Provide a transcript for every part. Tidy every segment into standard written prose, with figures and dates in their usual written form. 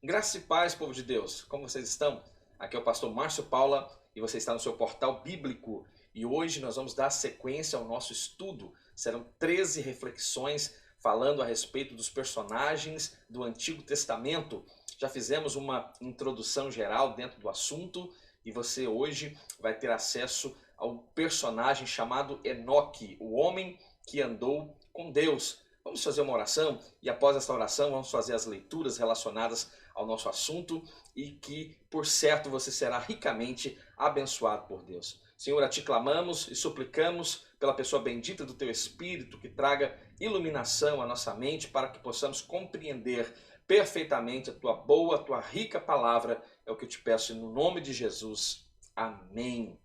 Graça e paz, povo de Deus. Como vocês estão? Aqui é o pastor Márcio Paula e você está no seu portal bíblico. E hoje nós vamos dar sequência ao nosso estudo. Serão 13 reflexões falando a respeito dos personagens do Antigo Testamento. Já fizemos uma introdução geral dentro do assunto e você hoje vai ter acesso ao personagem chamado Enoque, o homem que andou com Deus. Vamos fazer uma oração e após essa oração vamos fazer as leituras relacionadas ao nosso assunto e que, por certo, você será ricamente abençoado por Deus. Senhor, a ti clamamos e suplicamos pela pessoa bendita do teu Espírito que traga iluminação à nossa mente para que possamos compreender perfeitamente a tua boa, a tua rica palavra. É o que eu te peço no nome de Jesus. Amém.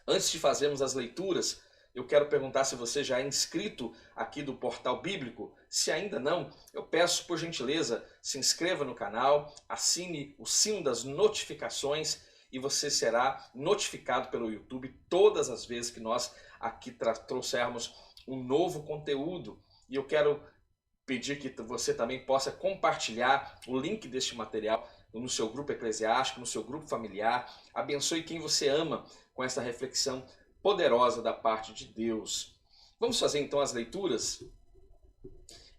Antes de fazermos as leituras, eu quero perguntar se você já é inscrito aqui do Portal Bíblico. Se ainda não, eu peço por gentileza, se inscreva no canal, assine o sino das notificações e você será notificado pelo YouTube todas as vezes que nós aqui trouxermos um novo conteúdo. E eu quero pedir que você também possa compartilhar o link deste material no seu grupo eclesiástico, no seu grupo familiar. Abençoe quem você ama com essa reflexão poderosa da parte de Deus. Vamos fazer então as leituras?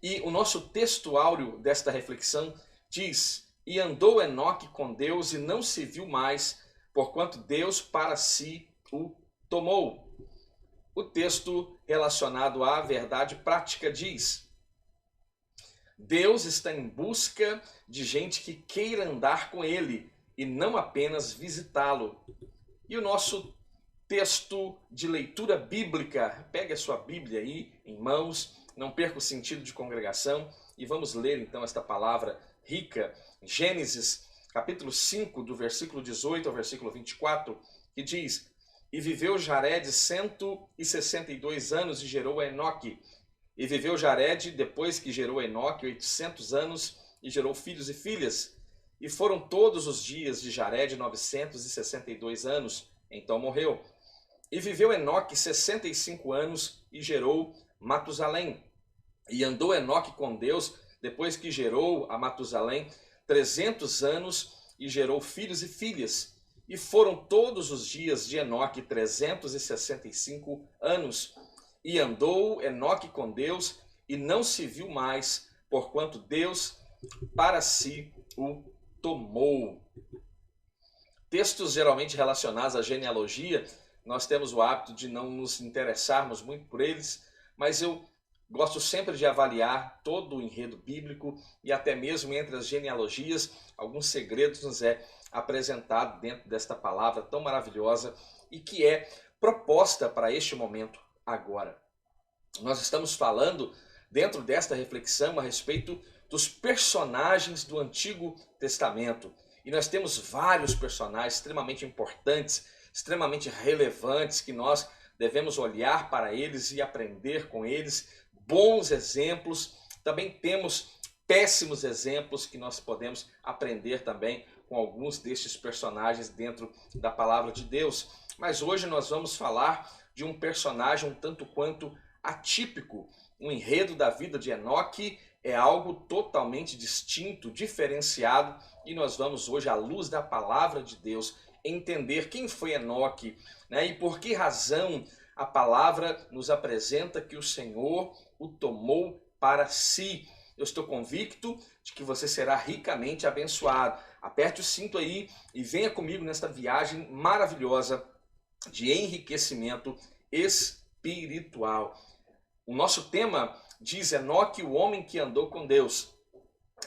E o nosso texto áureo desta reflexão diz: E andou Enoque com Deus e não se viu mais, porquanto Deus para si o tomou. O texto relacionado à verdade prática diz: Deus está em busca de gente que queira andar com Ele e não apenas visitá-lo. E o nosso texto de leitura bíblica, pegue a sua Bíblia aí em mãos, não perca o sentido de congregação e vamos ler então esta palavra rica, Gênesis capítulo 5, do versículo 18 ao versículo 24, que diz: E viveu Jared 162 anos e gerou a Enoque. E viveu Jared, depois que gerou Enoque, 800 anos e gerou filhos e filhas. E foram todos os dias de Jared 962 anos, então morreu. E viveu Enoque 65 anos e gerou Matusalém. E andou Enoque com Deus, depois que gerou a Matusalém, 300 anos e gerou filhos e filhas. E foram todos os dias de Enoque 365 anos. E andou Enoque com Deus e não se viu mais, porquanto Deus para si o tomou. Textos geralmente relacionados à genealogia, nós temos o hábito de não nos interessarmos muito por eles, mas eu gosto sempre de avaliar todo o enredo bíblico e até mesmo entre as genealogias, alguns segredos nos é apresentado dentro desta palavra tão maravilhosa e que é proposta para este momento agora. Nós estamos falando dentro desta reflexão a respeito dos personagens do Antigo Testamento. E nós temos vários personagens extremamente importantes, extremamente relevantes, que nós devemos olhar para eles e aprender com eles. Bons exemplos, também temos péssimos exemplos que nós podemos aprender também com alguns destes personagens dentro da palavra de Deus. Mas hoje nós vamos falar de um personagem um tanto quanto atípico. O enredo da vida de Enoque é algo totalmente distinto, diferenciado, e nós vamos hoje, à luz da palavra de Deus, entender quem foi Enoque, né? E por que razão a palavra nos apresenta que o Senhor o tomou para si. Eu estou convicto de que você será ricamente abençoado. Aperte o cinto aí e venha comigo nesta viagem maravilhosa de enriquecimento espiritual. O nosso tema diz Enoque, o homem que andou com Deus.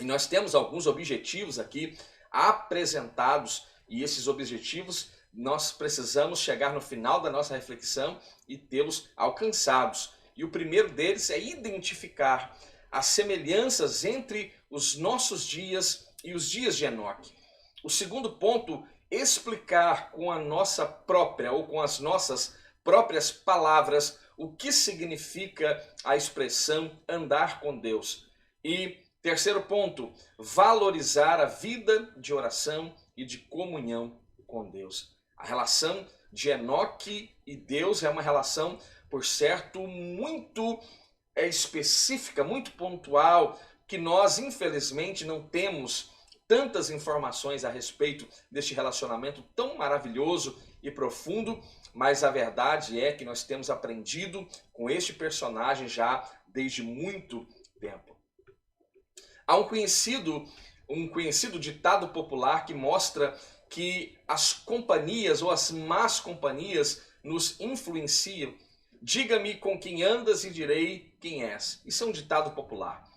E nós temos alguns objetivos aqui apresentados, e esses objetivos nós precisamos chegar no final da nossa reflexão e tê-los alcançados. E o primeiro deles é identificar as semelhanças entre os nossos dias e os dias de Enoque. O segundo ponto, explicar com a nossa própria ou com as nossas próprias palavras o que significa a expressão andar com Deus. E terceiro ponto, valorizar a vida de oração e de comunhão com Deus. A relação de Enoque e Deus é uma relação, por certo, muito específica, muito pontual, que nós infelizmente não temos tantas informações a respeito deste relacionamento tão maravilhoso e profundo, mas a verdade é que nós temos aprendido com este personagem já desde muito tempo. Há um conhecido ditado popular que mostra que as companhias ou as más companhias nos influenciam. Diga-me com quem andas e direi quem és. Isso é um ditado popular.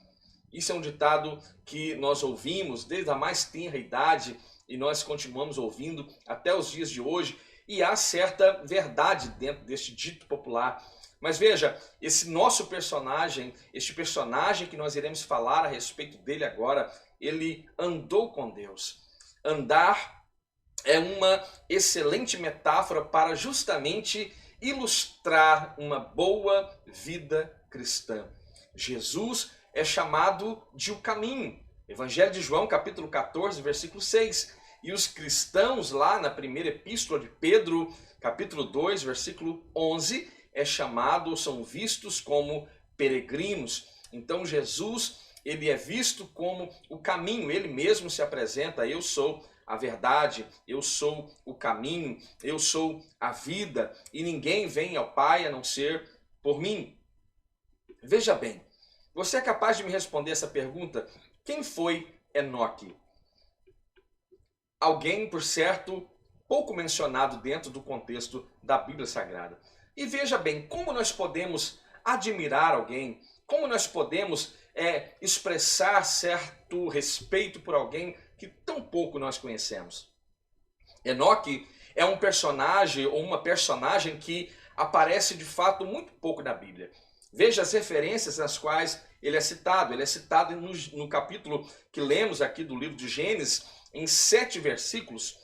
Isso é um ditado que nós ouvimos desde a mais tenra idade e nós continuamos ouvindo até os dias de hoje. E há certa verdade dentro deste dito popular. Mas veja, esse nosso personagem, este personagem que nós iremos falar a respeito dele agora, ele andou com Deus. Andar é uma excelente metáfora para justamente ilustrar uma boa vida cristã. Jesus é chamado de o caminho. Evangelho de João, capítulo 14, versículo 6. E os cristãos lá na primeira epístola de Pedro, capítulo 2, versículo 11, é chamado, são vistos como peregrinos. Então Jesus, ele é visto como o caminho, ele mesmo se apresenta, eu sou a verdade, eu sou o caminho, eu sou a vida, e ninguém vem ao Pai a não ser por mim. Veja bem, você é capaz de me responder essa pergunta? Quem foi Enoque? Alguém, por certo, pouco mencionado dentro do contexto da Bíblia Sagrada. E veja bem, como nós podemos admirar alguém, como nós podemos expressar certo respeito por alguém que tão pouco nós conhecemos. Enoque é um personagem ou uma personagem que aparece de fato muito pouco na Bíblia. Veja as referências nas quais ele é citado. Ele é citado no capítulo que lemos aqui do livro de Gênesis, em 7 versículos,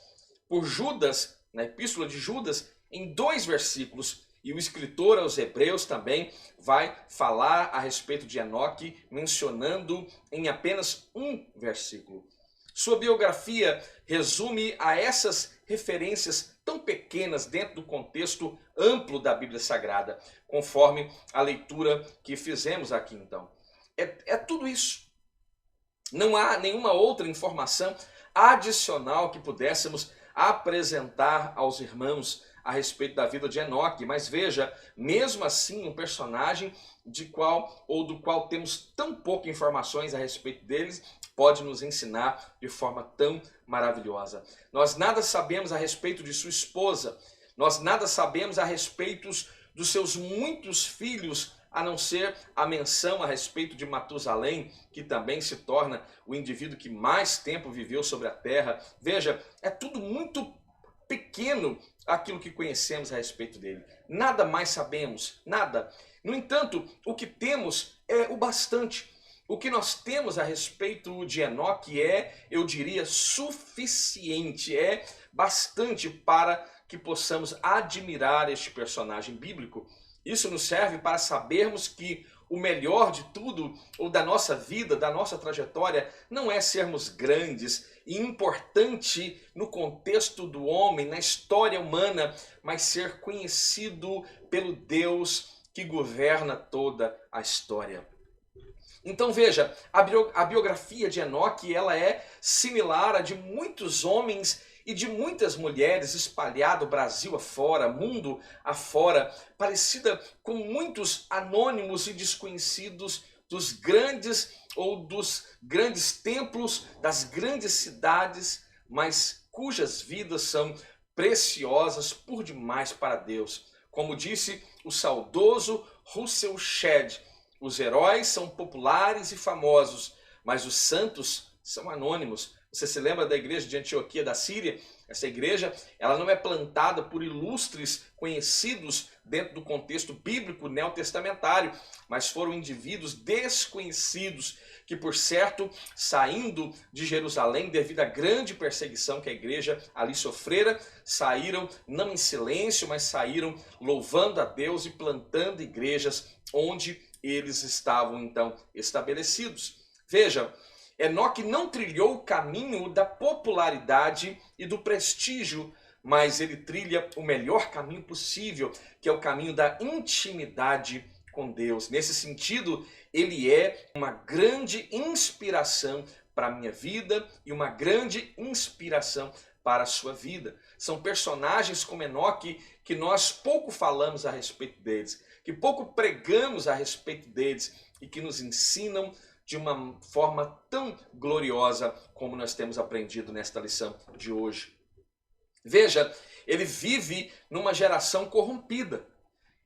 por Judas, na epístola de Judas, em 2 versículos. E o escritor aos Hebreus também vai falar a respeito de Enoque, mencionando em apenas 1 versículo. Sua biografia resume a essas referências tão pequenas dentro do contexto amplo da Bíblia Sagrada, conforme a leitura que fizemos aqui então. É tudo isso. Não há nenhuma outra informação adicional que pudéssemos apresentar aos irmãos a respeito da vida de Enoque, mas veja, mesmo assim um personagem do qual temos tão poucas informações a respeito deles, pode nos ensinar de forma tão maravilhosa. Nós nada sabemos a respeito de sua esposa, nós nada sabemos a respeito dos seus muitos filhos, a não ser a menção a respeito de Matusalém, que também se torna o indivíduo que mais tempo viveu sobre a terra. Veja, é tudo muito pequeno aquilo que conhecemos a respeito dele. Nada mais sabemos, nada. No entanto, o que temos é o bastante. O que nós temos a respeito de Enoque é, eu diria, suficiente, é bastante para que possamos admirar este personagem bíblico. Isso nos serve para sabermos que o melhor de tudo, ou da nossa vida, da nossa trajetória, não é sermos grandes e importante no contexto do homem, na história humana, mas ser conhecido pelo Deus que governa toda a história. Então veja, a biografia de Enoque, ela é similar à de muitos homens e de muitas mulheres espalhado Brasil afora, mundo afora, parecida com muitos anônimos e desconhecidos dos grandes templos, das grandes cidades, mas cujas vidas são preciosas por demais para Deus. Como disse o saudoso Russell Shedd, os heróis são populares e famosos, mas os santos são anônimos. Você se lembra da igreja de Antioquia da Síria? Essa igreja, ela não é plantada por ilustres conhecidos dentro do contexto bíblico neotestamentário, mas foram indivíduos desconhecidos que, por certo, saindo de Jerusalém devido à grande perseguição que a igreja ali sofrera, saíram não em silêncio, mas saíram louvando a Deus e plantando igrejas onde eles estavam então estabelecidos. Veja, Enoque não trilhou o caminho da popularidade e do prestígio, mas ele trilha o melhor caminho possível, que é o caminho da intimidade com Deus. Nesse sentido, ele é uma grande inspiração para a minha vida e uma grande inspiração para a sua vida. São personagens como Enoque que nós pouco falamos a respeito deles, que pouco pregamos a respeito deles e que nos ensinam de uma forma tão gloriosa como nós temos aprendido nesta lição de hoje. Veja, ele vive numa geração corrompida.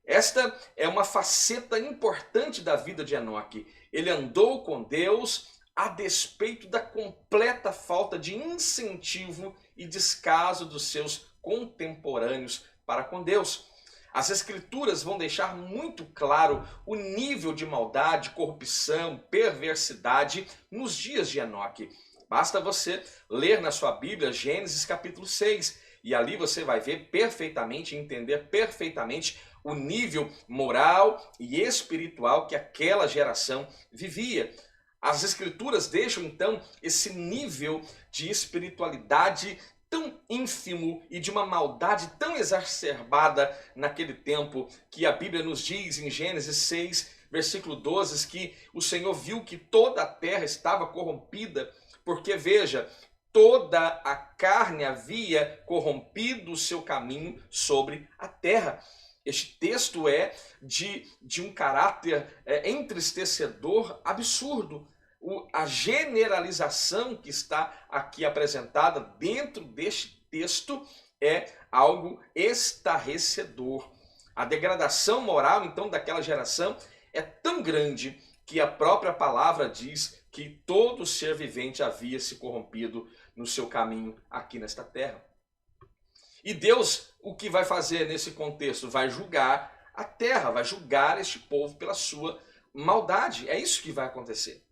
Esta é uma faceta importante da vida de Enoque. Ele andou com Deus a despeito da completa falta de incentivo e descaso dos seus contemporâneos para com Deus. As Escrituras vão deixar muito claro o nível de maldade, corrupção, perversidade nos dias de Enoque. Basta você ler na sua Bíblia Gênesis capítulo 6 e ali você vai ver perfeitamente, entender perfeitamente o nível moral e espiritual que aquela geração vivia. As Escrituras deixam então esse nível de espiritualidade tão ínfimo e de uma maldade tão exacerbada naquele tempo, que a Bíblia nos diz em Gênesis 6, versículo 12, que o Senhor viu que toda a terra estava corrompida, porque veja, toda a carne havia corrompido o seu caminho sobre a terra. Este texto é de um caráter entristecedor absurdo. A generalização que está aqui apresentada dentro deste texto é algo estarrecedor. A degradação moral, então, daquela geração é tão grande que a própria palavra diz que todo ser vivente havia se corrompido no seu caminho aqui nesta terra. E Deus, o que vai fazer nesse contexto? Vai julgar a terra, vai julgar este povo pela sua maldade. É isso que vai acontecer.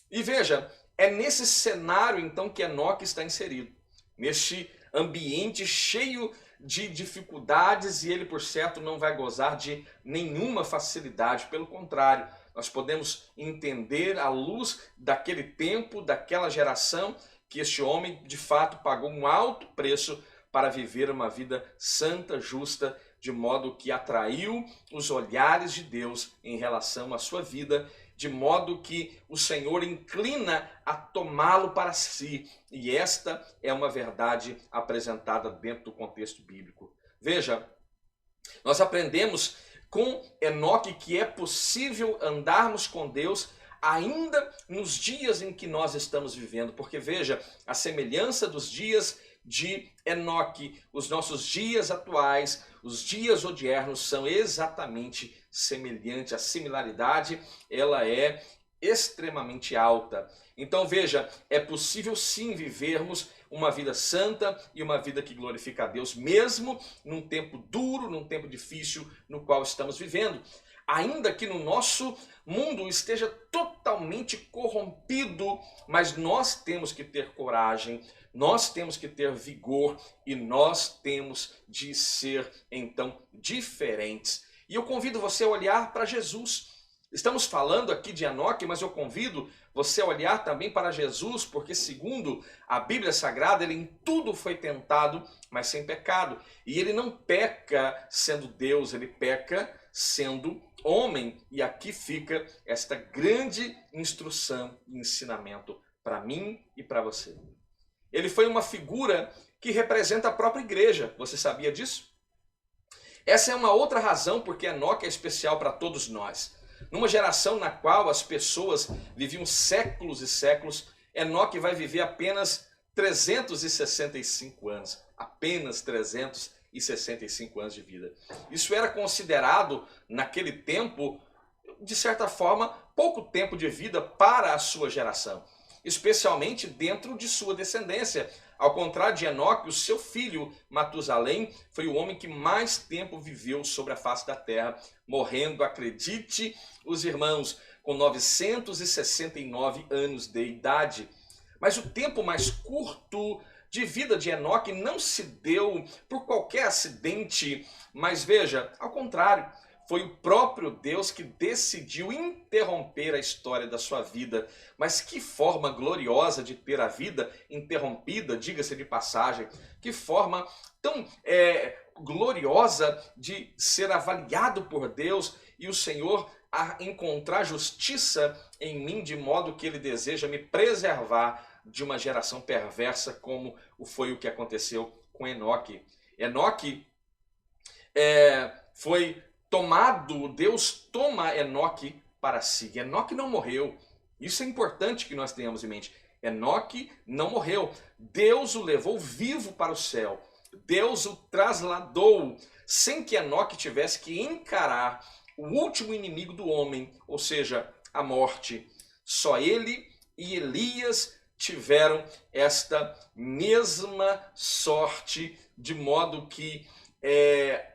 E veja, é nesse cenário então que Enoque está inserido, neste ambiente cheio de dificuldades, e ele, por certo, não vai gozar de nenhuma facilidade, pelo contrário, nós podemos entender à luz daquele tempo, daquela geração, que este homem de fato pagou um alto preço para viver uma vida santa, justa, de modo que atraiu os olhares de Deus em relação à sua vida, de modo que o Senhor inclina a tomá-lo para si. E esta é uma verdade apresentada dentro do contexto bíblico. Veja, nós aprendemos com Enoque que é possível andarmos com Deus ainda nos dias em que nós estamos vivendo. Porque veja, a semelhança dos dias de Enoque, os nossos dias atuais, os dias odiernos são exatamente semelhantes. A similaridade, ela é extremamente alta. Então veja, é possível sim vivermos uma vida santa e uma vida que glorifica a Deus, mesmo num tempo duro, num tempo difícil no qual estamos vivendo. Ainda que no nosso mundo esteja totalmente corrompido, mas nós temos que ter coragem, nós temos que ter vigor e nós temos de ser, então, diferentes. E eu convido você a olhar para Jesus. Estamos falando aqui de Enoque, mas eu convido você a olhar também para Jesus, porque segundo a Bíblia Sagrada, ele em tudo foi tentado, mas sem pecado. E ele não peca sendo Deus, ele peca sendo homem. E aqui fica esta grande instrução e ensinamento para mim e para você. Ele foi uma figura que representa a própria igreja. Você sabia disso? Essa é uma outra razão porque Enoque é especial para todos nós. Numa geração na qual as pessoas viviam séculos e séculos, Enoque vai viver apenas 365 anos. Apenas 365 anos de vida. Isso era considerado, naquele tempo, de certa forma, pouco tempo de vida para a sua geração, especialmente dentro de sua descendência. Ao contrário de Enoque, o seu filho Matusalém foi o homem que mais tempo viveu sobre a face da terra, morrendo, acredite os irmãos, com 969 anos de idade. Mas o tempo mais curto de vida de Enoque não se deu por qualquer acidente, mas veja, ao contrário, foi o próprio Deus que decidiu interromper a história da sua vida. Mas que forma gloriosa de ter a vida interrompida, diga-se de passagem. Que forma tão gloriosa de ser avaliado por Deus e o Senhor a encontrar justiça em mim, de modo que ele deseja me preservar de uma geração perversa, como foi o que aconteceu com Enoque. Enoque foi tomado, Deus toma Enoque para si. Enoque não morreu. Isso é importante que nós tenhamos em mente. Enoque não morreu. Deus o levou vivo para o céu. Deus o trasladou sem que Enoque tivesse que encarar o último inimigo do homem, ou seja, a morte. Só ele e Elias tiveram esta mesma sorte, de modo que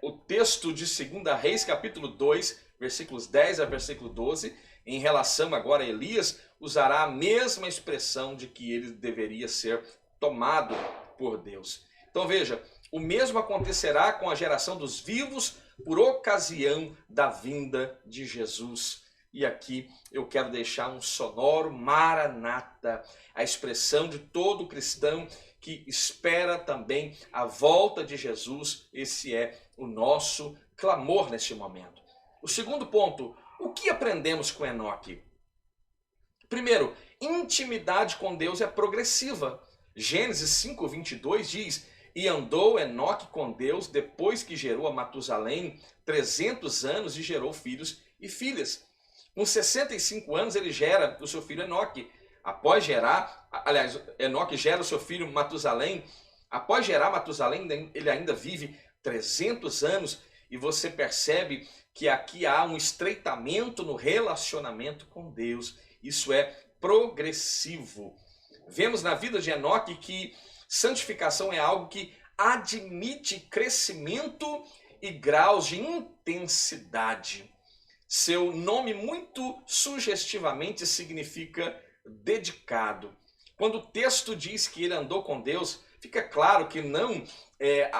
o texto de 2 Reis, capítulo 2, versículos 10 a versículo 12, em relação agora a Elias, usará a mesma expressão de que ele deveria ser tomado por Deus. Então veja, o mesmo acontecerá com a geração dos vivos por ocasião da vinda de Jesus. E aqui eu quero deixar um sonoro Maranata, a expressão de todo cristão que espera também a volta de Jesus. Esse é o nosso clamor neste momento. O segundo ponto, o que aprendemos com Enoque? Primeiro, intimidade com Deus é progressiva. Gênesis 5:22 diz: e andou Enoque com Deus depois que gerou a Matusalém 300 anos e gerou filhos e filhas. Com 65 anos ele gera o seu filho Enoque. Após gerar, aliás, Enoque gera o seu filho Matusalém. Após gerar Matusalém, ele ainda vive 300 anos. E você percebe que aqui há um estreitamento no relacionamento com Deus. Isso é progressivo. Vemos na vida de Enoque que santificação é algo que admite crescimento e graus de intensidade. Seu nome muito sugestivamente significa dedicado. Quando o texto diz que ele andou com Deus, fica claro que não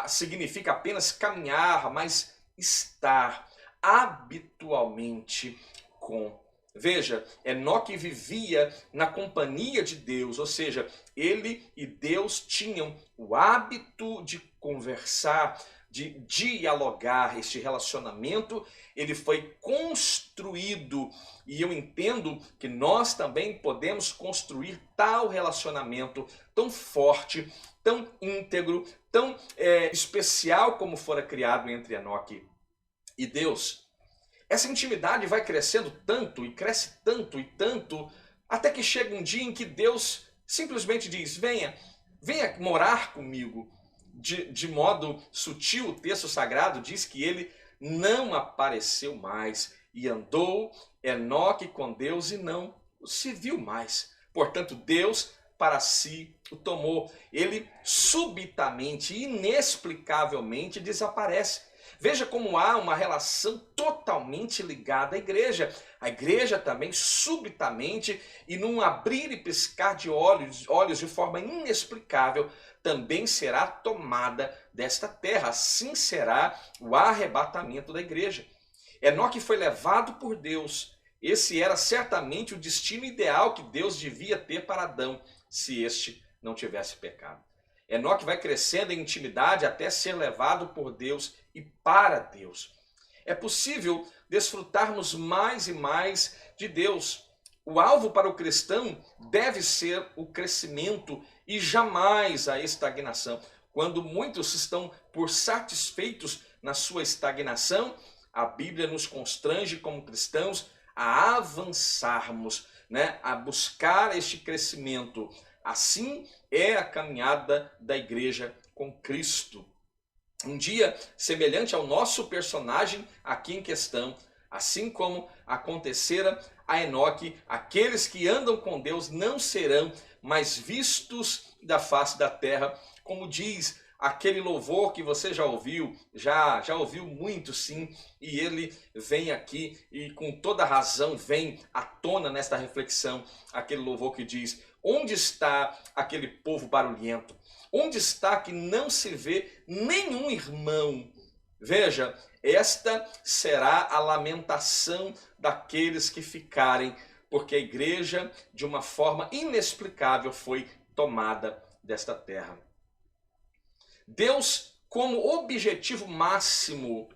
significa apenas caminhar, mas estar habitualmente com. Veja, Enoque vivia na companhia de Deus, ou seja, ele e Deus tinham o hábito de conversar, de dialogar. Este relacionamento, ele foi construído, e eu entendo que nós também podemos construir tal relacionamento tão forte, tão íntegro, tão especial como fora criado entre Enoque e Deus. Essa intimidade vai crescendo tanto, e cresce tanto e tanto, até que chega um dia em que Deus simplesmente diz: venha morar comigo. De modo sutil, o texto sagrado diz que ele não apareceu mais, e andou Enoque com Deus e não se viu mais. Portanto, Deus para si o tomou. Ele subitamente, inexplicavelmente desaparece. Veja como há uma relação totalmente ligada à igreja. A igreja também, subitamente, e num abrir e piscar de olhos de forma inexplicável, também será tomada desta terra. Assim será o arrebatamento da igreja. Enoque foi levado por Deus. Esse era certamente o destino ideal que Deus devia ter para Adão, se este não tivesse pecado. Enoque vai crescendo em intimidade até ser levado por Deus e para Deus. É possível desfrutarmos mais e mais de Deus. O alvo para o cristão deve ser o crescimento e jamais a estagnação. Quando muitos estão por satisfeitos na sua estagnação, a Bíblia nos constrange como cristãos a avançarmos, a buscar este crescimento. Assim é a caminhada da igreja com Cristo. Um dia semelhante ao nosso personagem aqui em questão, assim como acontecera a Enoque, aqueles que andam com Deus não serão mais vistos da face da terra, como diz aquele louvor que você já ouviu, já ouviu muito sim, e ele vem aqui e com toda razão vem à tona nesta reflexão, aquele louvor que diz: onde está aquele povo barulhento? Onde está que não se vê nenhum irmão? Veja, esta será a lamentação daqueles que ficarem, porque a igreja, de uma forma inexplicável, foi tomada desta terra. Deus, como objetivo máximo,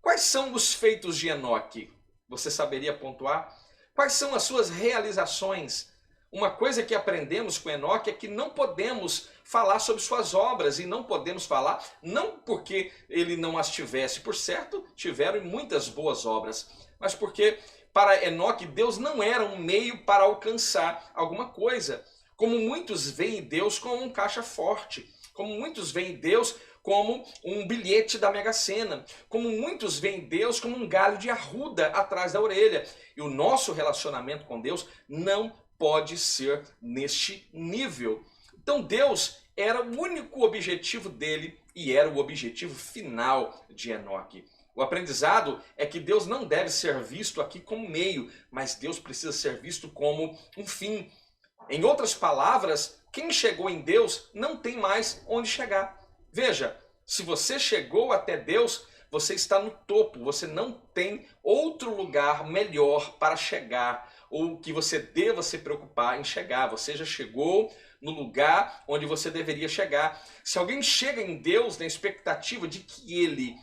quais são os feitos de Enoque? Você saberia pontuar? Quais são as suas realizações? Uma coisa que aprendemos com Enoque é que não podemos falar sobre suas obras, e não podemos falar não porque ele não as tivesse, por certo, tiveram muitas boas obras, mas porque para Enoque Deus não era um meio para alcançar alguma coisa. Como muitos veem Deus como um caixa forte, como muitos veem Deus como um bilhete da Mega Sena, como muitos veem Deus como um galho de arruda atrás da orelha. E o nosso relacionamento com Deus não pode ser neste nível. Então Deus era o único objetivo dele e era o objetivo final de Enoque. O aprendizado é que Deus não deve ser visto aqui como meio, mas Deus precisa ser visto como um fim. Em outras palavras, quem chegou em Deus não tem mais onde chegar. Veja, se você chegou até Deus, você está no topo, você não tem outro lugar melhor para chegar, ou que você deva se preocupar em chegar. Você já chegou no lugar onde você deveria chegar. Se alguém chega em Deus na expectativa de que ele,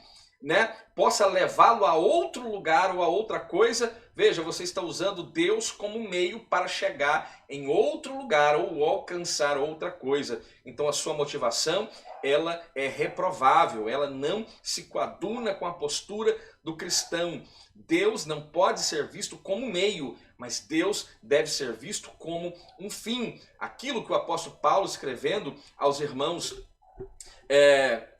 possa levá-lo a outro lugar ou a outra coisa, veja, você está usando Deus como meio para chegar em outro lugar ou alcançar outra coisa. Então a sua motivação, ela é reprovável, ela não se coaduna com a postura do cristão. Deus não pode ser visto como meio, mas Deus deve ser visto como um fim. Aquilo que o apóstolo Paulo, escrevendo aos irmãos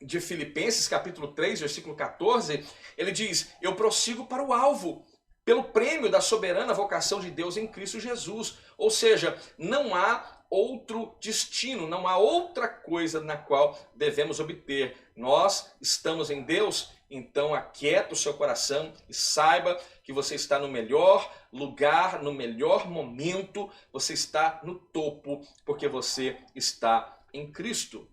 de Filipenses, capítulo 3, versículo 14, ele diz: eu prossigo para o alvo, pelo prêmio da soberana vocação de Deus em Cristo Jesus. Ou seja, não há outro destino, não há outra coisa na qual devemos obter. Nós estamos em Deus, então aquieta o seu coração e saiba que você está no melhor lugar, no melhor momento, você está no topo, porque você está em Cristo.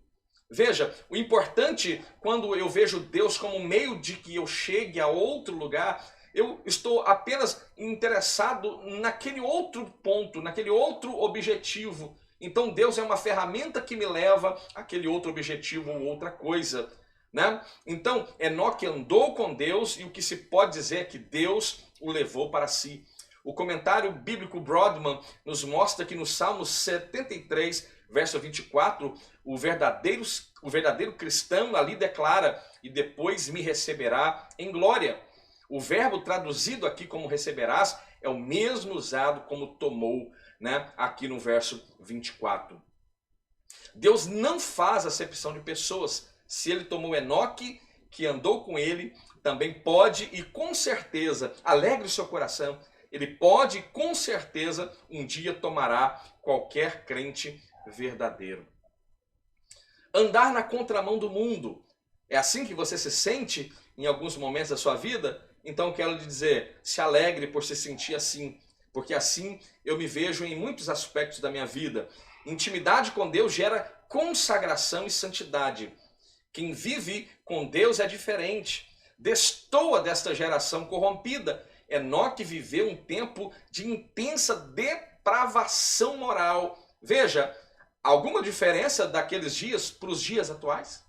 Veja, o importante quando eu vejo Deus como meio de que eu chegue a outro lugar, eu estou apenas interessado naquele outro ponto, naquele outro objetivo. Então Deus é uma ferramenta que me leva àquele outro objetivo ou outra coisa. Então Enoque andou com Deus e o que se pode dizer é que Deus o levou para si. O comentário bíblico Broadman nos mostra que no Salmo 73, verso 24, o verdadeiro cristão ali declara: e depois me receberá em glória. O verbo traduzido aqui como receberás é o mesmo usado como tomou, aqui no verso 24. Deus não faz acepção de pessoas. Se ele tomou Enoque, que andou com ele, também pode e com certeza, alegre o seu coração, ele pode e com certeza um dia tomará qualquer crente verdadeiro. Andar na contramão do mundo, é assim que você se sente em alguns momentos da sua vida? Então quero lhe dizer, se alegre por se sentir assim, porque assim eu me vejo em muitos aspectos da minha vida. Intimidade com Deus gera consagração e santidade. Quem vive com Deus é diferente. Destoa desta geração corrompida. Enoque viveu um tempo de intensa depravação moral. Veja, alguma diferença daqueles dias para os dias atuais?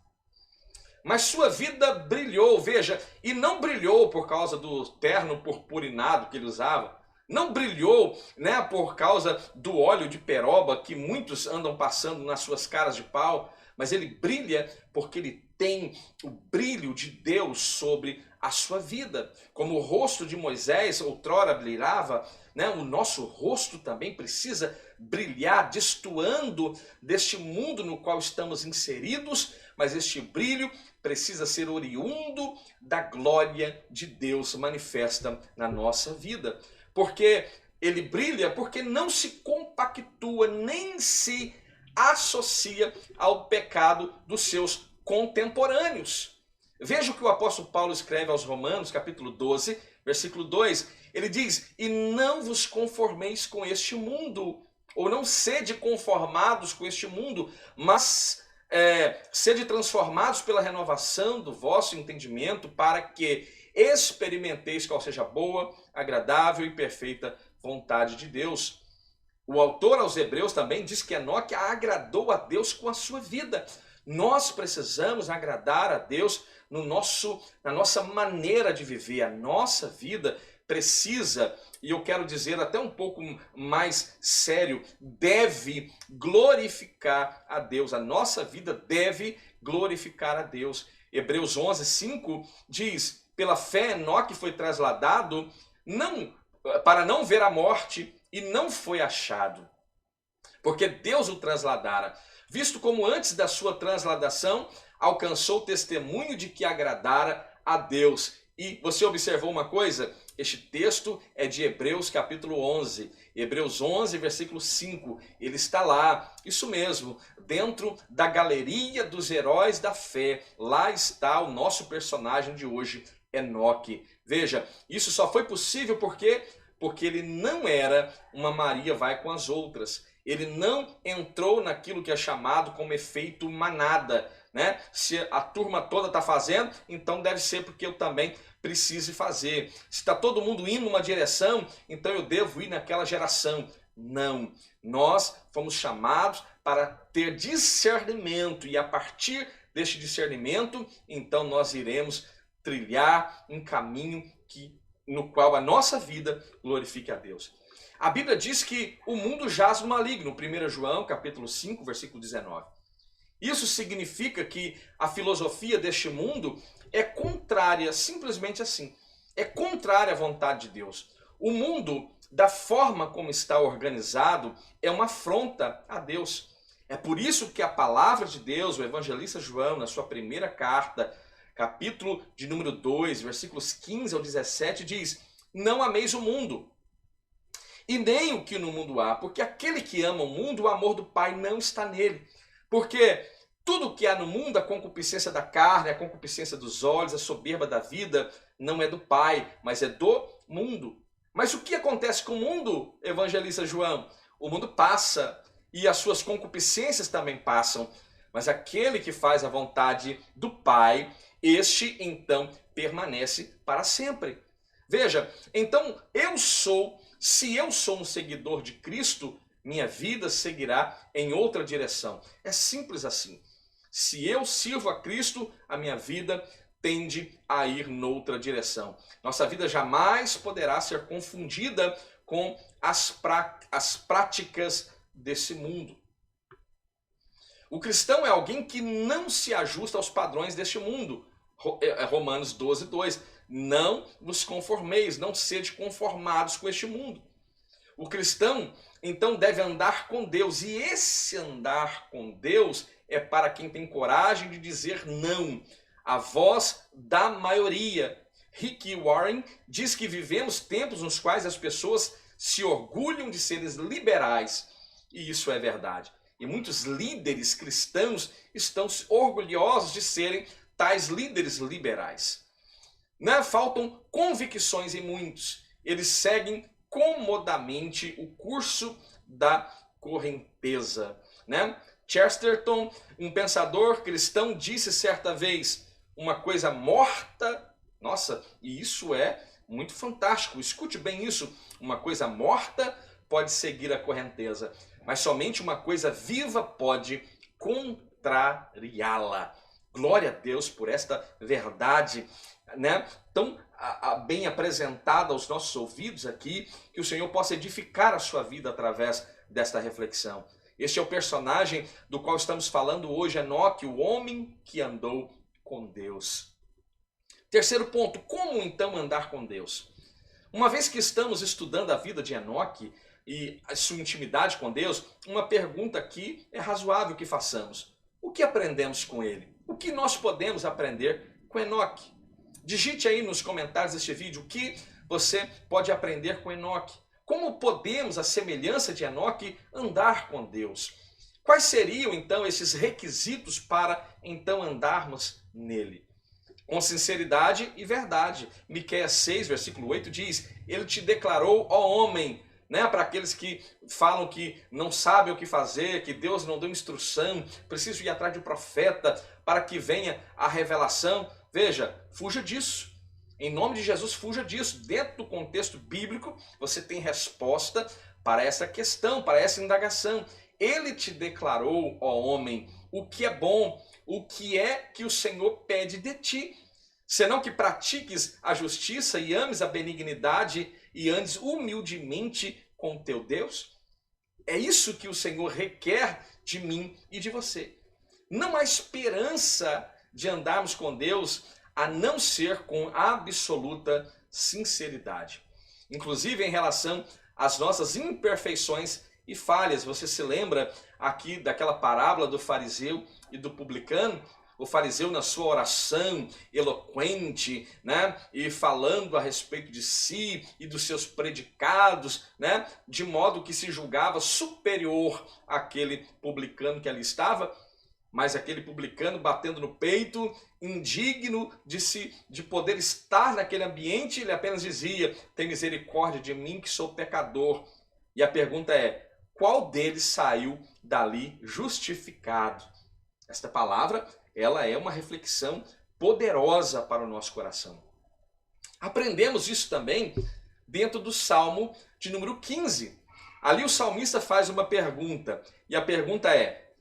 Mas sua vida brilhou, veja, e não brilhou por causa do terno purpurinado que ele usava. Não brilhou, por causa do óleo de peroba que muitos andam passando nas suas caras de pau. Mas ele brilha porque ele tem o brilho de Deus sobre a sua vida. Como o rosto de Moisés outrora brilhava, o nosso rosto também precisa brilhar, destoando deste mundo no qual estamos inseridos, mas este brilho precisa ser oriundo da glória de Deus manifesta na nossa vida. Porque ele brilha porque não se compactua, nem se associa ao pecado dos seus contemporâneos. Veja o que o apóstolo Paulo escreve aos Romanos, capítulo 12, versículo 2. Ele diz: e não vos conformeis com este mundo, ou não sede conformados com este mundo, mas sede transformados pela renovação do vosso entendimento, para que experimenteis qual seja a boa, agradável e perfeita vontade de Deus. O autor aos Hebreus também diz que Enoque agradou a Deus com a sua vida. Nós precisamos agradar a Deus na nossa maneira de viver. A nossa vida precisa, e eu quero dizer até um pouco mais sério, deve glorificar a Deus. A nossa vida deve glorificar a Deus. Hebreus 11:5 diz: pela fé Enoque foi trasladado para não ver a morte e não foi achado, porque Deus o trasladara, visto como antes da sua transladação alcançou o testemunho de que agradara a Deus. E você observou uma coisa? Este texto é de Hebreus capítulo 11. Hebreus 11, versículo 5. Ele está lá, isso mesmo, dentro da galeria dos heróis da fé. Lá está o nosso personagem de hoje, Enoque. Veja, isso só foi possível porque ele não era uma Maria vai com as outras. Ele não entrou naquilo que é chamado como efeito manada, né? Se a turma toda está fazendo, então deve ser porque eu também preciso fazer. Se está todo mundo indo numa direção, então eu devo ir naquela geração. Não. Nós fomos chamados para ter discernimento, e a partir deste discernimento, então nós iremos trilhar um caminho no qual a nossa vida glorifique a Deus. A Bíblia diz que o mundo jaz no maligno, 1 João capítulo 5, versículo 19. Isso significa que a filosofia deste mundo é contrária, simplesmente assim, é contrária à vontade de Deus. O mundo, da forma como está organizado, é uma afronta a Deus. É por isso que a palavra de Deus, o evangelista João, na sua primeira carta, capítulo de número 2, versículos 15 ao 17, diz: não ameis o mundo, e nem o que no mundo há, porque aquele que ama o mundo, o amor do Pai não está nele. Porque tudo que há no mundo, a concupiscência da carne, a concupiscência dos olhos, a soberba da vida, não é do Pai, mas é do mundo. Mas o que acontece com o mundo, evangelista João? O mundo passa, e as suas concupiscências também passam. Mas aquele que faz a vontade do Pai, este então permanece para sempre. Veja, então se eu sou um seguidor de Cristo, minha vida seguirá em outra direção. É simples assim. Se eu sirvo a Cristo, a minha vida tende a ir noutra direção. Nossa vida jamais poderá ser confundida com as práticas desse mundo. O cristão é alguém que não se ajusta aos padrões deste mundo. Romanos 12, 2. Não vos conformeis, não sede conformados com este mundo. O cristão, então, deve andar com Deus. E esse andar com Deus é para quem tem coragem de dizer não à voz da maioria. Rick Warren diz que vivemos tempos nos quais as pessoas se orgulham de serem liberais. E isso é verdade. E muitos líderes cristãos estão orgulhosos de serem tais líderes liberais. Né? Faltam convicções em muitos. Eles seguem comodamente o curso da correnteza. Né? Chesterton, um pensador cristão, disse certa vez: uma coisa morta, nossa, e isso é muito fantástico, escute bem isso, uma coisa morta pode seguir a correnteza, mas somente uma coisa viva pode contrariá-la. Glória a Deus por esta verdade, né, tão bem apresentada aos nossos ouvidos aqui, que o Senhor possa edificar a sua vida através desta reflexão. Este é o personagem do qual estamos falando hoje, Enoque, o homem que andou com Deus. Terceiro ponto, como então andar com Deus? Uma vez que estamos estudando a vida de Enoque e a sua intimidade com Deus, uma pergunta aqui é razoável que façamos. O que aprendemos com ele? O que nós podemos aprender com Enoque? Digite aí nos comentários deste vídeo o que você pode aprender com Enoque. Como podemos, à semelhança de Enoque, andar com Deus? Quais seriam então esses requisitos para então andarmos nele? Com sinceridade e verdade. Miqueias 6, versículo 8 diz: ele te declarou, ó homem, né, para aqueles que falam que não sabem o que fazer, que Deus não deu instrução, preciso ir atrás de um profeta para que venha a revelação. Veja, fuja disso. Em nome de Jesus, fuja disso. Dentro do contexto bíblico, você tem resposta para essa questão, para essa indagação. Ele te declarou, ó homem, o que é bom, o que é que o Senhor pede de ti. Senão que pratiques a justiça e ames a benignidade e andes humildemente com teu Deus? É isso que o Senhor requer de mim e de você. Não há esperança de andarmos com Deus a não ser com absoluta sinceridade. Inclusive em relação às nossas imperfeições e falhas. Você se lembra aqui daquela parábola do fariseu e do publicano? O fariseu na sua oração eloquente, né, e falando a respeito de si e dos seus predicados, né, de modo que se julgava superior àquele publicano que ali estava, mas aquele publicano batendo no peito, indigno de poder estar naquele ambiente, ele apenas dizia: tem misericórdia de mim que sou pecador. E a pergunta é: qual deles saiu dali justificado? Esta palavra, ela é uma reflexão poderosa para o nosso coração. Aprendemos isso também dentro do Salmo de número 15. Ali o salmista faz uma pergunta, e a pergunta é: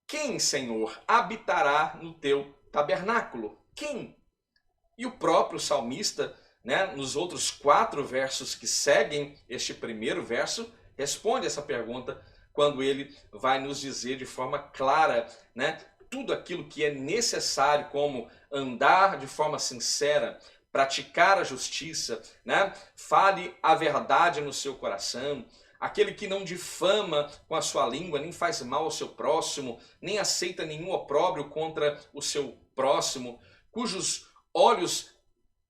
quem, Senhor, habitará no teu tabernáculo? Quem? E o próprio salmista, né, nos outros 4 versos que seguem este primeiro verso, responde essa pergunta quando ele vai nos dizer de forma clara, né, tudo aquilo que é necessário, como andar de forma sincera, praticar a justiça, né? Fale a verdade no seu coração, aquele que não difama com a sua língua, nem faz mal ao seu próximo, nem aceita nenhum opróbrio contra o seu próximo, cujos olhos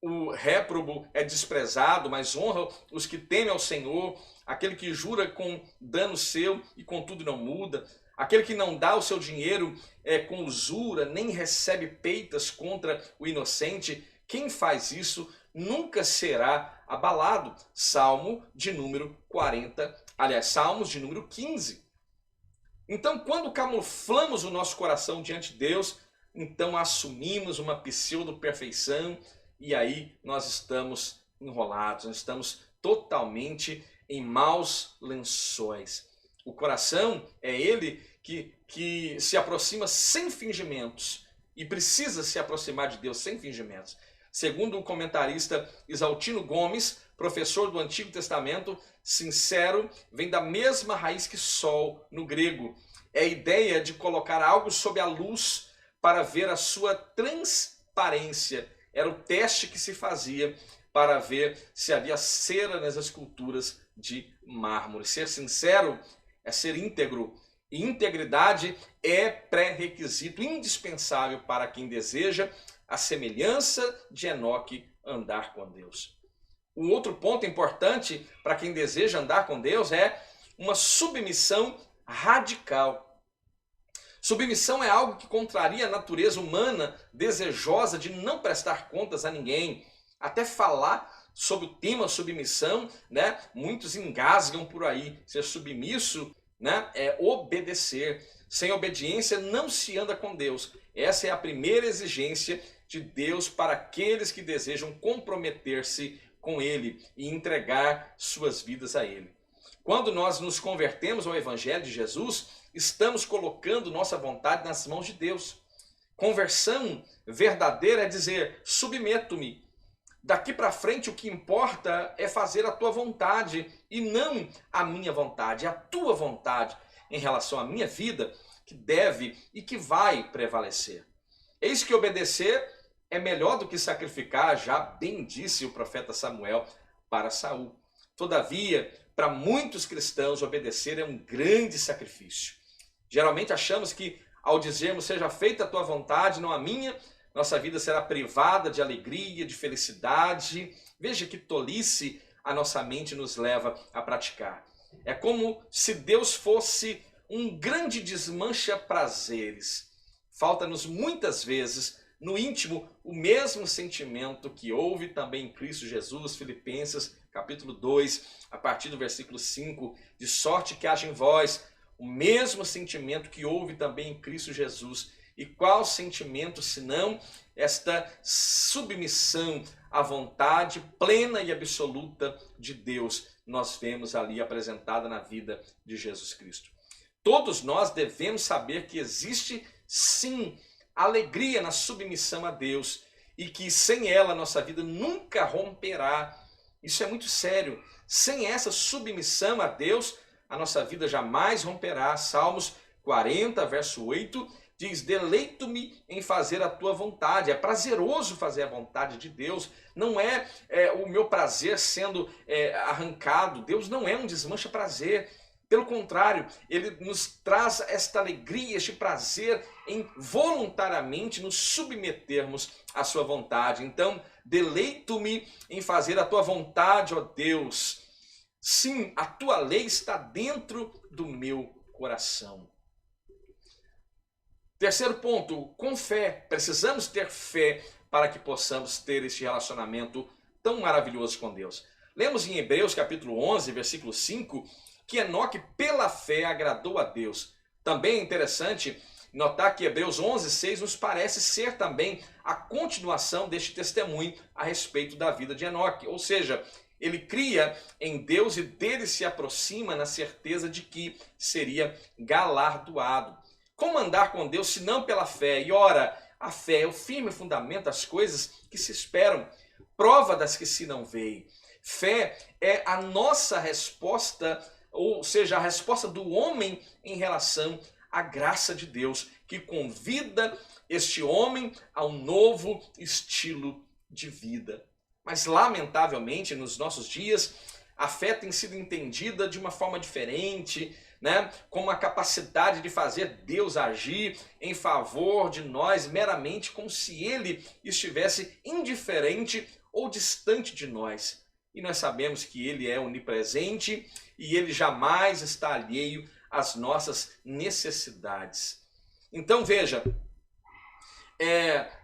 o réprobo é desprezado, mas honra os que temem ao Senhor, aquele que jura com dano seu e contudo não muda, aquele que não dá o seu dinheiro com usura, nem recebe peitas contra o inocente. Quem faz isso nunca será abalado. Salmo de número 40, aliás, Salmos de número 15. Então, quando camuflamos o nosso coração diante de Deus, então assumimos uma pseudo-perfeição e aí nós estamos enrolados, nós estamos totalmente em maus lençóis. O coração é ele que se aproxima sem fingimentos e precisa se aproximar de Deus sem fingimentos. Segundo o comentarista Isaltino Gomes, professor do Antigo Testamento, sincero vem da mesma raiz que sol no grego. É a ideia de colocar algo sob a luz para ver a sua transparência. Era o teste que se fazia para ver se havia cera nas esculturas de mármore. Ser sincero é ser íntegro. E integridade é pré-requisito indispensável para quem deseja a semelhança de Enoque andar com Deus. Um outro ponto importante para quem deseja andar com Deus é uma submissão radical. Submissão é algo que contraria a natureza humana desejosa de não prestar contas a ninguém. Até falar sobre o tema submissão, né? Muitos engasgam por aí. Ser submisso, né, é obedecer. Sem obediência não se anda com Deus. Essa é a primeira exigência de Deus para aqueles que desejam comprometer-se com Ele e entregar suas vidas a Ele. Quando nós nos convertemos ao Evangelho de Jesus, estamos colocando nossa vontade nas mãos de Deus. Conversão verdadeira é dizer: submeto-me. Daqui para frente o que importa é fazer a tua vontade e não a minha vontade, a tua vontade em relação à minha vida que deve e que vai prevalecer. Eis que obedecer é melhor do que sacrificar, já bem disse o profeta Samuel para Saul. Todavia, para muitos cristãos, obedecer é um grande sacrifício. Geralmente achamos que ao dizermos seja feita a tua vontade, não a minha, nossa vida será privada de alegria, de felicidade. Veja que tolice a nossa mente nos leva a praticar. É como se Deus fosse um grande desmancha-prazeres. Falta-nos muitas vezes, no íntimo, o mesmo sentimento que houve também em Cristo Jesus, Filipenses capítulo 2, a partir do versículo 5, de sorte que haja em vós o mesmo sentimento que houve também em Cristo Jesus. E qual sentimento, senão esta submissão à vontade plena e absoluta de Deus, nós vemos ali apresentada na vida de Jesus Cristo. Todos nós devemos saber que existe, sim, alegria na submissão a Deus e que sem ela a nossa vida nunca romperá. Isso é muito sério. Sem essa submissão a Deus, a nossa vida jamais romperá. Salmos 40, verso 8, diz: deleito-me em fazer a tua vontade. É prazeroso fazer a vontade de Deus. Não é, o meu prazer sendo arrancado. Deus não é um desmancha-prazer. Pelo contrário, Ele nos traz esta alegria, este prazer em voluntariamente nos submetermos à sua vontade. Então, deleito-me em fazer a tua vontade, ó Deus. Sim, a tua lei está dentro do meu coração. Terceiro ponto, com fé. Precisamos ter fé para que possamos ter este relacionamento tão maravilhoso com Deus. Lemos em Hebreus capítulo 11, versículo 5, que Enoque pela fé agradou a Deus. Também é interessante notar que Hebreus 11, 6 nos parece ser também a continuação deste testemunho a respeito da vida de Enoque. Ou seja, ele cria em Deus e dele se aproxima na certeza de que seria galardoado. Como andar com Deus se não pela fé? E ora, a fé é o firme fundamento das coisas que se esperam, prova das que se não veem. Fé é a nossa resposta, ou seja, a resposta do homem em relação à graça de Deus, que convida este homem a um novo estilo de vida. Mas, lamentavelmente, nos nossos dias, a fé tem sido entendida de uma forma diferente, né? Como a capacidade de fazer Deus agir em favor de nós, meramente como se Ele estivesse indiferente ou distante de nós. E nós sabemos que Ele é onipresente e Ele jamais está alheio às nossas necessidades. Então veja,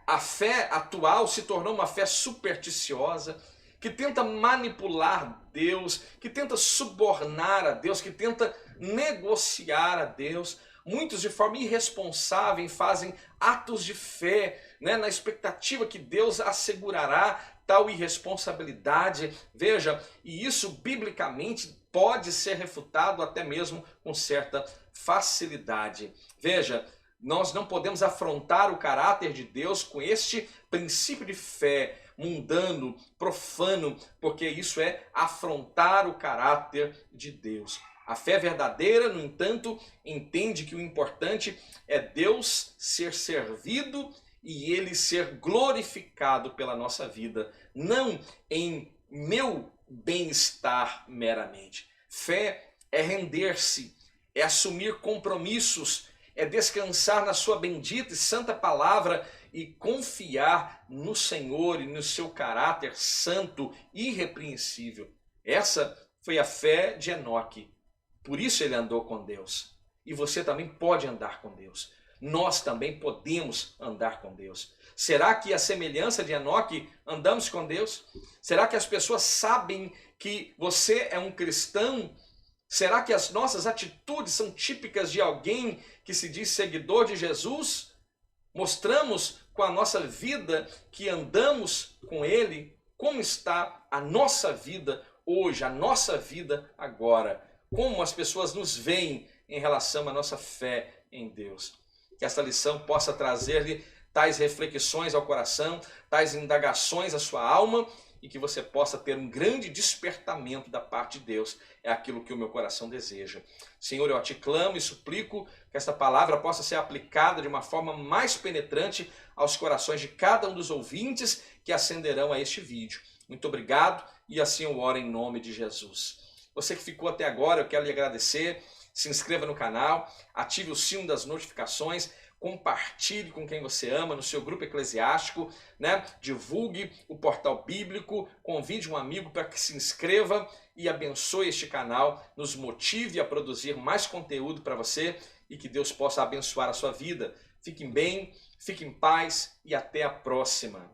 a fé atual se tornou uma fé supersticiosa, que tenta manipular Deus, que tenta subornar a Deus, que tenta negociar a Deus. Muitos de forma irresponsável fazem atos de fé, né, na expectativa que Deus assegurará tal irresponsabilidade. Veja, e isso biblicamente pode ser refutado até mesmo com certa facilidade. Veja, nós não podemos afrontar o caráter de Deus com este princípio de fé mundano, profano, porque isso é afrontar o caráter de Deus. A fé verdadeira, no entanto, entende que o importante é Deus ser servido e Ele ser glorificado pela nossa vida, não em meu bem-estar meramente. Fé é render-se, é assumir compromissos, é descansar na sua bendita e santa palavra e confiar no Senhor e no seu caráter santo, irrepreensível. Essa foi a fé de Enoque. Por isso ele andou com Deus. E você também pode andar com Deus. Nós também podemos andar com Deus. Será que a semelhança de Enoque andamos com Deus? Será que as pessoas sabem que você é um cristão? Será que as nossas atitudes são típicas de alguém que se diz seguidor de Jesus? Mostramos com a nossa vida que andamos com Ele? Como está a nossa vida hoje, a nossa vida agora? Como as pessoas nos veem em relação à nossa fé em Deus? Que esta lição possa trazer-lhe tais reflexões ao coração, tais indagações à sua alma, e que você possa ter um grande despertamento da parte de Deus. É aquilo que o meu coração deseja. Senhor, eu te clamo e suplico que esta palavra possa ser aplicada de uma forma mais penetrante aos corações de cada um dos ouvintes que ascenderão a este vídeo. Muito obrigado e assim eu oro em nome de Jesus. Você que ficou até agora, eu quero lhe agradecer. Se inscreva no canal, ative o sino das notificações, compartilhe com quem você ama no seu grupo eclesiástico, né? Divulgue o portal bíblico, convide um amigo para que se inscreva e abençoe este canal, nos motive a produzir mais conteúdo para você e que Deus possa abençoar a sua vida. Fiquem bem, fiquem em paz e até a próxima.